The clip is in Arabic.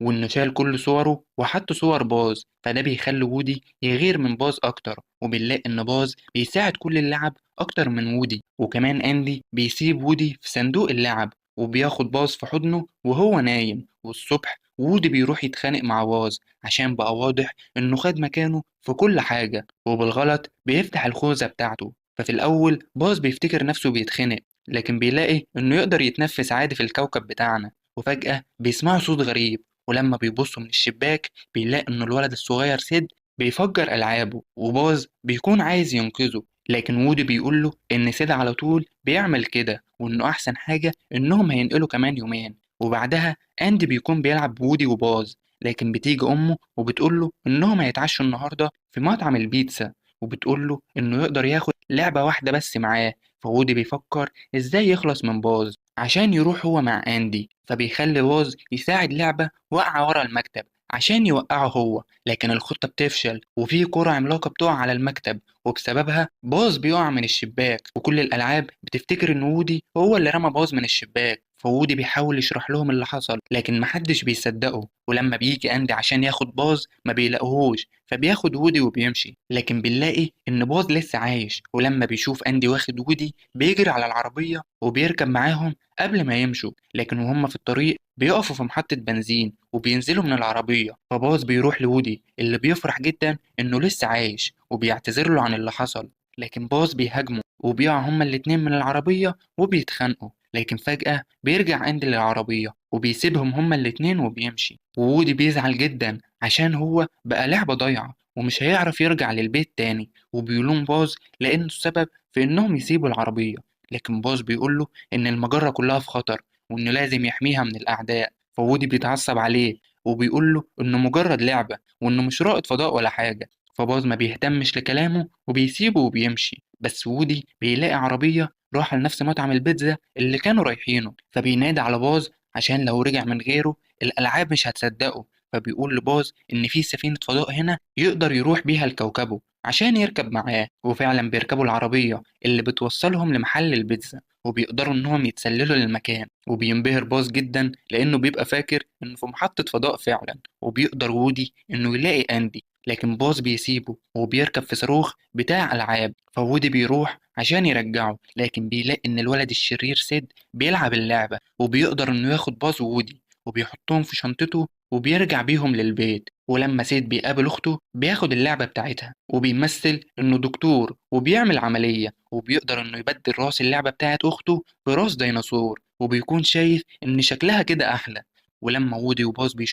وإنه شال كل صوره وحط صور باز، فده بيخلي وودي يغير من باز أكتر، وبنلاقي إن باز بيساعد كل اللعب أكتر من وودي. وكمان أندي بيسيب وودي في صندوق اللعب وبياخد باز في حضنه وهو نايم. والصبح وودي بيروح يتخانق مع باز عشان بقى واضح إنه خد مكانه في كل حاجة، وبالغلط بيفتح الخوذة بتاعته. ففي الأول باز بيفتكر نفسه بيتخنق، لكن بيلاقي إنه يقدر يتنفس عادي في الكوكب بتاعنا. وفجأة بيسمعوا صوت غريب، ولما بيبصوا من الشباك بيلاقي إن الولد الصغير سيد بيفجر ألعابه، وباز بيكون عايز ينقذه، لكن وودي بيقوله إن سيد على طول بيعمل كده، وإنه أحسن حاجة إنهم هينقلوا كمان يومين. وبعدها أندي بيكون بيلعب بودي وباز، لكن بتيجي أمه وبتقوله إنهم هيتعشوا النهاردة في مطعم البيتزا، وبتقوله إنه يقدر ياخد لعبة واحدة بس معاه. فودي بيفكر إزاي يخلص من باز عشان يروح هو مع أندي، فبيخلي باز يساعد لعبة واقعة ورا المكتب عشان يوقعه هو، لكن الخطة بتفشل وفي كرة عملاقة بتقع على المكتب، وبسببها باز بيقع من الشباك، وكل الألعاب بتفتكر إن وودي هو اللي رمى باز من الشباك. فوودي بيحاول يشرح لهم اللي حصل، لكن محدش بيصدقه. ولما بيجي أندي عشان ياخد باز ما بيلاقوهوش، فبياخد وودي وبيمشي، لكن بنلاقي إن باز لسه عايش. ولما بيشوف أندي واخد وودي بيجري على العربية وبيركب معاهم قبل ما يمشوا، لكن وهم في الطريق بيقفوا في محطة بنزين وبينزلوا من العربية. فباز بيروح لودي اللي بيفرح جدا إنه لسه عايش وبيعتذر له عن اللي حصل، لكن باز بيهاجمه وبيقع هما الاتنين من العربية وبيتخانقوا. لكن فجأة بيرجع أندي للعربية وبيسيبهم هما الاتنين وبيمشي، وودي بيزعل جدا عشان هو بقى لعبة ضايعة ومش هيعرف يرجع للبيت تاني، وبيلوم باز لأنه السبب في إنهم يسيبوا العربية. لكن باز بيقوله إن المجرة كلها في خطر وإنه لازم يحميها من الأعداء. فوودي بيتعصب عليه وبيقوله إنه مجرد لعبة وإنه مش رائد فضاء ولا حاجة. فباز ما بيهتمش لكلامه وبيسيبه وبيمشي، بس وودي بيلاقي عربية رايحة لنفس مطعم البيتزا اللي كانوا رايحينه، فبينادي على باز عشان لو رجع من غيره الألعاب مش هتصدقه. فبيقول لباز إن في سفينة فضاء هنا يقدر يروح بيها لكوكبه عشان يركب معاه. وفعلا بيركبوا العربية اللي بتوصلهم لمحل البيتزا، وبيقدروا إنهم يتسللوا للمكان. وبينبهر باز جدا لأنه بيبقى فاكر إنه في محطة فضاء فعلا، وبيقدر وودي إنه يلاقي أندي، لكن باز بيسيبه وبيركب في صاروخ بتاع ألعاب. فوودي بيروح عشان يرجعه، لكن بيلاقي إن الولد الشرير سيد بيلعب اللعبة وبيقدر إنه ياخد باز وودي وبيحطهم في شنطته وبيرجع بيهم للبيت. ولما سيد بيقابل أخته بياخد اللعبة بتاعتها وبيمثل إنه دكتور وبيعمل عملية، وبيقدر إنه يبدل راس اللعبة بتاعت أخته براس ديناصور، وبيكون شايف إن شكلها كده أحلى. ولما وودي وباز